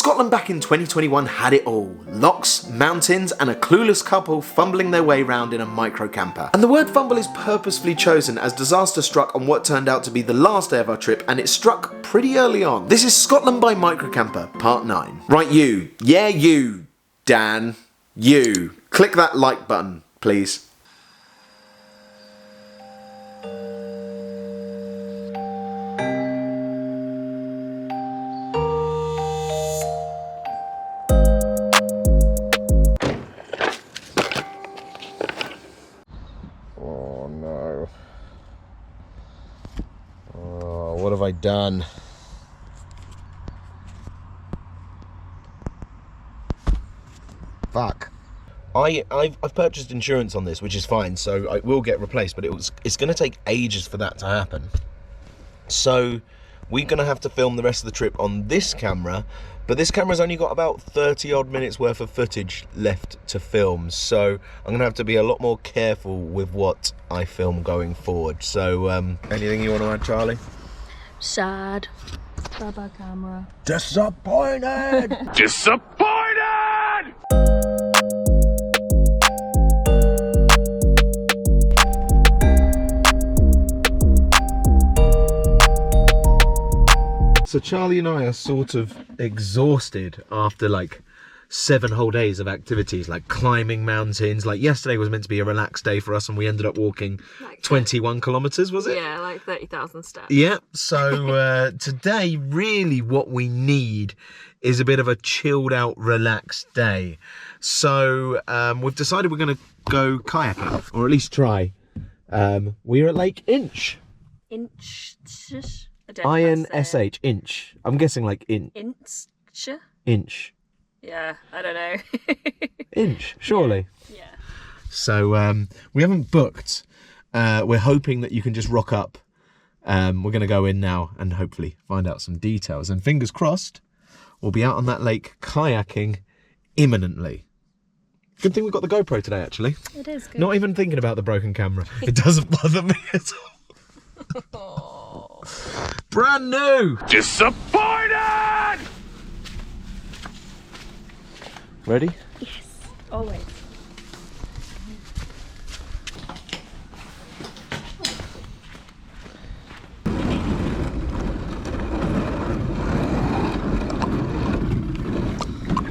Scotland back in 2021 had it all. Lochs, mountains, and a clueless couple fumbling their way round in a micro camper. And the word fumble is purposefully chosen as disaster struck on what turned out to be the last day of our trip, and it struck pretty early on. This is Scotland by Microcamper, part 9. Right, you. Yeah, you, Dan. You. Click that like button, please. Oh no. Oh, what have I done? Fuck. I've purchased insurance on this, which is fine, so I will get replaced, but it's going to take ages for that to happen. So we're going to have to film the rest of the trip on this camera, but this camera's only got about 30 odd minutes worth of footage left to film, so I'm going to have to be a lot more careful with what I film going forward. So anything you want to add, Charlie? Sad. Bye-bye camera. Disappointed! Disappointed! So Charlie and I are sort of exhausted after like 7 whole days of activities, like climbing mountains. Like yesterday was meant to be a relaxed day for us, and we ended up walking like 21 kilometers, was it? Yeah, like 30,000 steps. Yeah, so today really what we need is a bit of a chilled out, relaxed day. So we've decided we're going to go kayaking, or at least try. We're at Lake Inch. Inch. INSH, inch. I'm guessing like Inch? Inch. Yeah, I don't know. Inch, surely. Yeah. So we haven't booked. We're hoping that you can just rock up. We're going to go in now and hopefully find out some details. And fingers crossed, we'll be out on that lake kayaking imminently. Good thing we've got the GoPro today, actually. It is good. Not even thinking about the broken camera. It doesn't bother me at all. Brand new! Disappointed! Ready? Yes, always.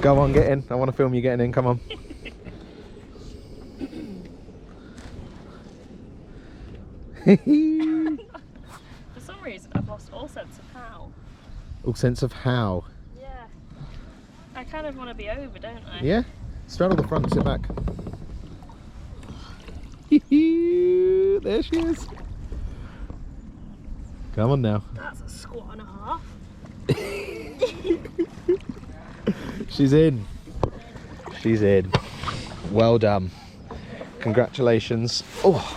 Go on, get in. I want to film you getting in. Come on. For some reason, I've lost all sense of how. All sense of how. Yeah. I kind of want to be over, don't I? Yeah? Straddle the front, sit back. There she is. Come on now. That's a squat and a half. She's in. She's in. Well done. Congratulations. Oh.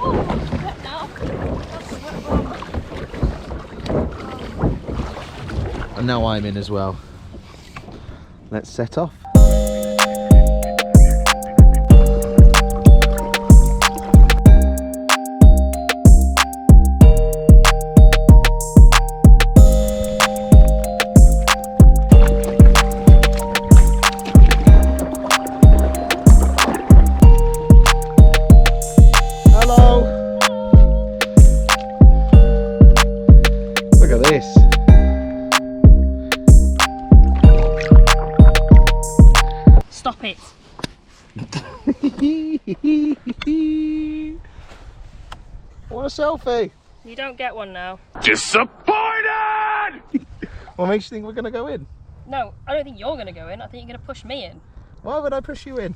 Oh, it's wet now. And now I'm in as well. Let's set off. Stop it. Want a selfie? You don't get one now. Disappointed! What makes you think we're going to go in? No, I don't think you're going to go in. I think you're going to push me in. Why would I push you in?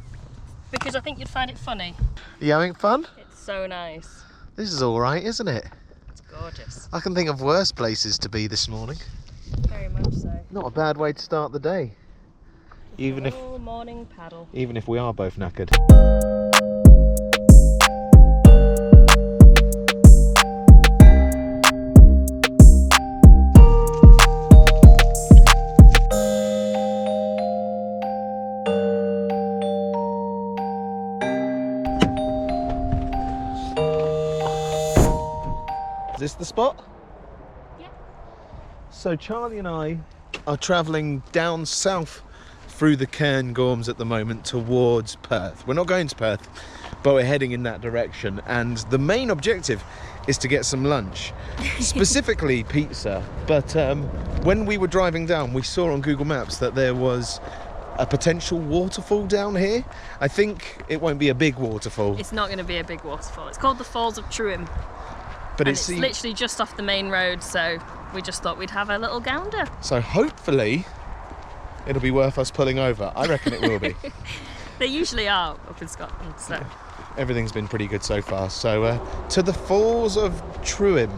Because I think you'd find it funny. Are you having fun? It's so nice. This is alright, isn't it? It's gorgeous. I can think of worse places to be this morning. Very much so. Not a bad way to start the day. Even if morning paddle. Even if we are both knackered. Is this the spot? Yeah. So Charlie and I are travelling down south through the Cairngorms at the moment towards Perth. We're not going to Perth, but we're heading in that direction, and the main objective is to get some lunch, specifically pizza. But when we were driving down, we saw on Google Maps that there was a potential waterfall down here. I think it won't be a big waterfall. It's not going to be a big waterfall. It's called the Falls of Truim. But it's literally just off the main road, so we just thought we'd have a little gander. So hopefully it'll be worth us pulling over. I reckon it will be. They usually are up in Scotland, so. Everything's been pretty good so far. So to the Falls of Truim.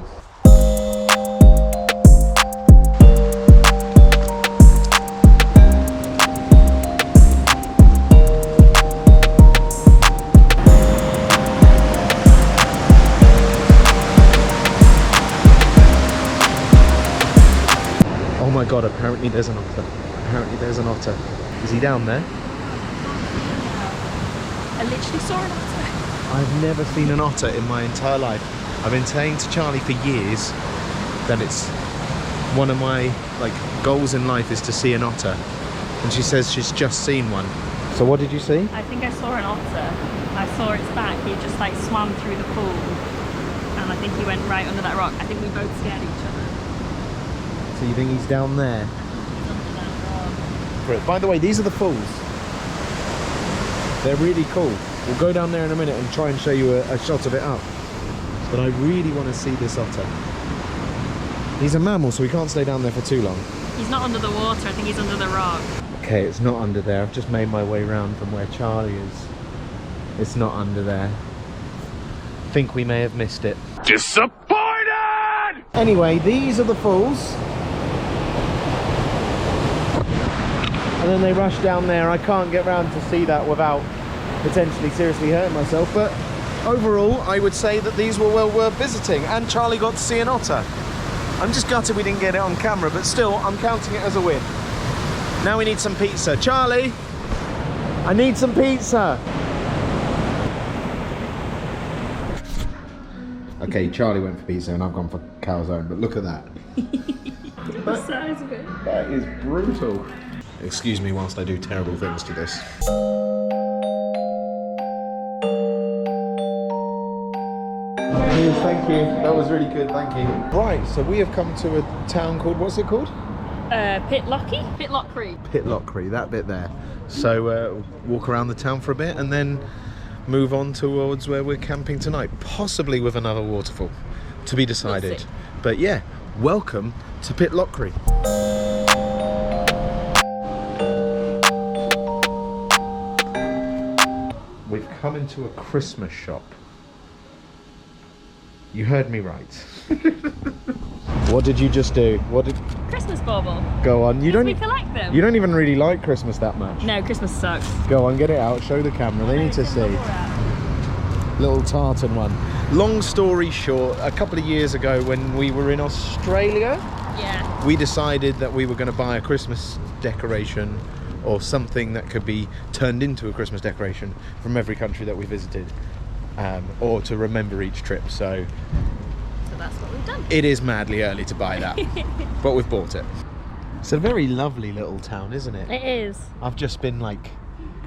Oh my god, apparently there's an otter. Apparently there's an otter. Is he down there? I literally saw an otter. I've never seen an otter in my entire life. I've been saying to Charlie for years that it's one of my goals in life is to see an otter. And she says she's just seen one. So what did you see? I think I saw an otter. I saw its back. He just swam through the pool. And I think he went right under that rock. I think we both scared each other. So you think he's down there? He's under that rock. By the way, these are the falls. They're really cool. We'll go down there in a minute and try and show you a shot of it up. But I really want to see this otter. He's a mammal, so we can't stay down there for too long. He's not under the water, I think he's under the rock. Okay, it's not under there. I've just made my way round from where Charlie is. It's not under there. I think we may have missed it. Disappointed! Anyway, these are the falls. And then they rush down there. I can't get round to see that without potentially seriously hurting myself, but overall I would say that these were well worth visiting, and Charlie got to see an otter. I'm just gutted we didn't get it on camera, but still I'm counting it as a win. Now we need some pizza. Charlie, I need some pizza. Okay, Charlie went for pizza and I've gone for calzone, but look at that. The size of it. That is brutal. Excuse me whilst I do terrible things to this. Thank you. That was really good, thank you. Right, so we have come to a town called, what's it called? Pitlochry? Pitlochry. Pitlochry, that bit there. So walk around the town for a bit and then move on towards where we're camping tonight. Possibly with another waterfall. To be decided. We'll see. But yeah, welcome to Pitlochry. We've come into a Christmas shop. You heard me right. What did you just do? What did? Christmas bauble. Go on. You don't. We collect them. You don't even really like Christmas that much. No, Christmas sucks. Go on, get it out. Show the camera. They need to see. Little tartan one. Long story short, a couple of years ago when we were in Australia, Yeah. we decided that we were going to buy a Christmas decoration or something that could be turned into a Christmas decoration from every country that we visited, or to remember each trip. So that's what we've done. it is madly early to buy that, but we've bought it. It's a very lovely little town, isn't it? It is. I've just been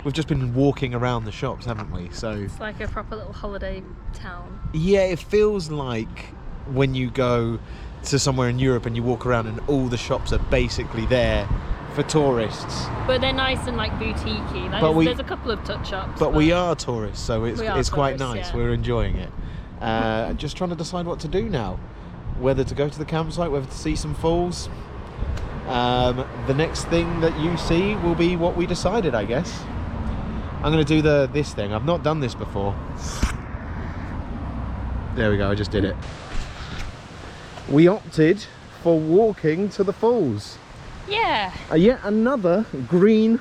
we've just been walking around the shops, haven't we? So It's like a proper little holiday town. yeah, it feels like when you go to somewhere in Europe and you walk around and all the shops are basically there for tourists. But they're nice and boutique-y. There's a couple of touch-ups. But we are tourists, so it's quite tourists, nice. yeah. We're enjoying it. Just trying to decide what to do now. Whether to go to the campsite, whether to see some falls. The next thing that you see will be what we decided, I guess. I'm going to do this thing. I've not done this before. There we go, I just did it. We opted for walking to the falls. Yeah. Yet another green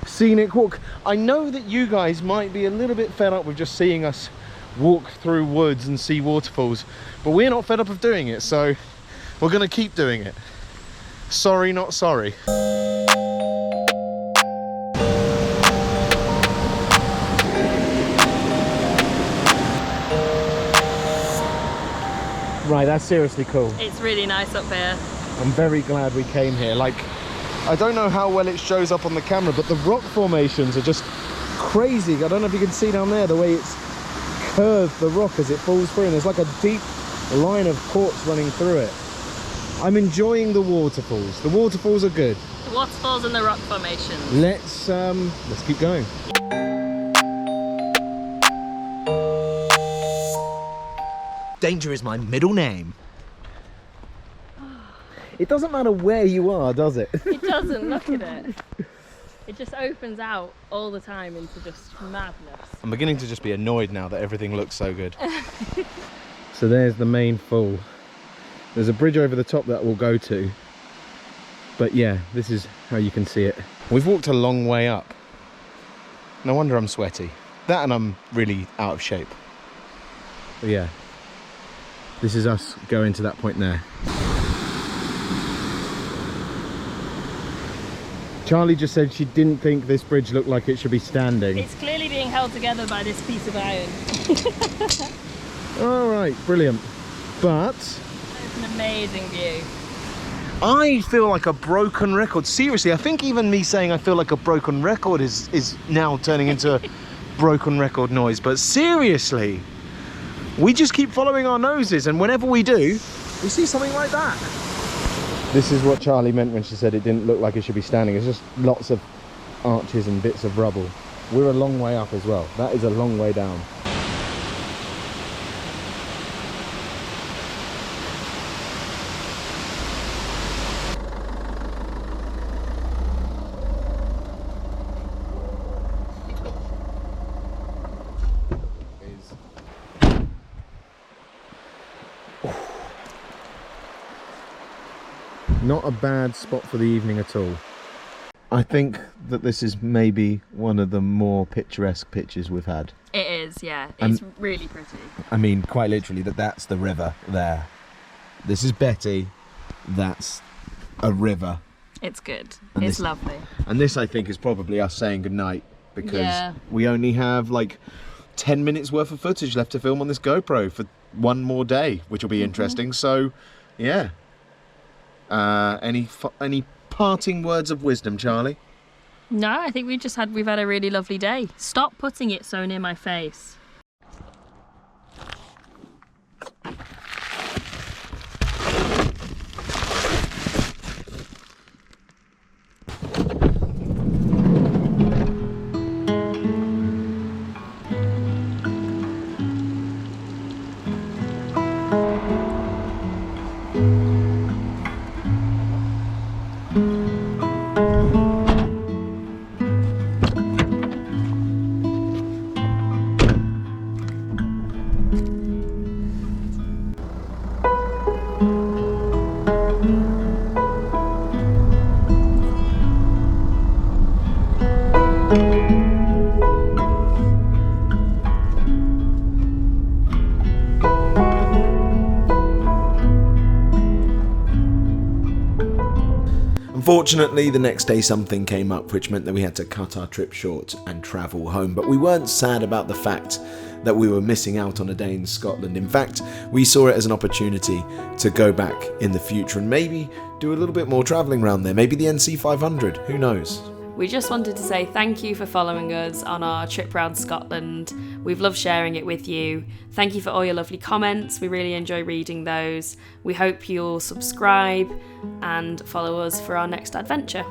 scenic walk. I know that you guys might be a little bit fed up with just seeing us walk through woods and see waterfalls, but we're not fed up of doing it, so we're going to keep doing it. Sorry, not sorry. Right, that's seriously cool. It's really nice up here. I'm very glad we came here. I don't know how well it shows up on the camera, but the rock formations are just crazy. I don't know if you can see down there the way it's curved the rock as it falls through, and there's like a deep line of quartz running through it. I'm enjoying the waterfalls. The waterfalls are good. The waterfalls and the rock formations. Let's keep going. Danger is my middle name. It doesn't matter where you are, does it? It doesn't, look at it. It just opens out all the time into just madness. I'm beginning to just be annoyed now that everything looks so good. So there's the main fall. There's a bridge over the top that we'll go to. But yeah, this is how you can see it. We've walked a long way up. No wonder I'm sweaty. That and I'm really out of shape. But yeah, this is us going to that point there. Charlie just said she didn't think this bridge looked like it should be standing. It's clearly being held together by this piece of iron. All right, brilliant. But It's an amazing view. I feel like a broken record. Seriously, I think even me saying I feel like a broken record is now turning into broken record noise. But seriously, we just keep following our noses, and whenever we do, we see something like that. This is what Charlie meant when she said it didn't look like it should be standing. It's just lots of arches and bits of rubble. We're a long way up as well. That is a long way down. Not a bad spot for the evening at all. I think that this is maybe one of the more picturesque pictures we've had. It is, yeah. It's really pretty. I mean, quite literally, that's the river there. This is Betty. That's a river. It's good. And it's this, lovely. And this, I think, is probably us saying goodnight, because we only have like 10 minutes worth of footage left to film on this GoPro for one more day, which will be interesting. So, yeah. Any parting words of wisdom, Charlie? No, I think we've had a really lovely day. Stop putting it so near my face. Unfortunately, the next day something came up which meant that we had to cut our trip short and travel home, but we weren't sad about the fact that we were missing out on a day in Scotland. In fact, we saw it as an opportunity to go back in the future and maybe do a little bit more travelling around there, maybe the NC 500, who knows. We just wanted to say thank you for following us on our trip around Scotland. We've loved sharing it with you. Thank you for all your lovely comments. We really enjoy reading those. We hope you'll subscribe and follow us for our next adventure.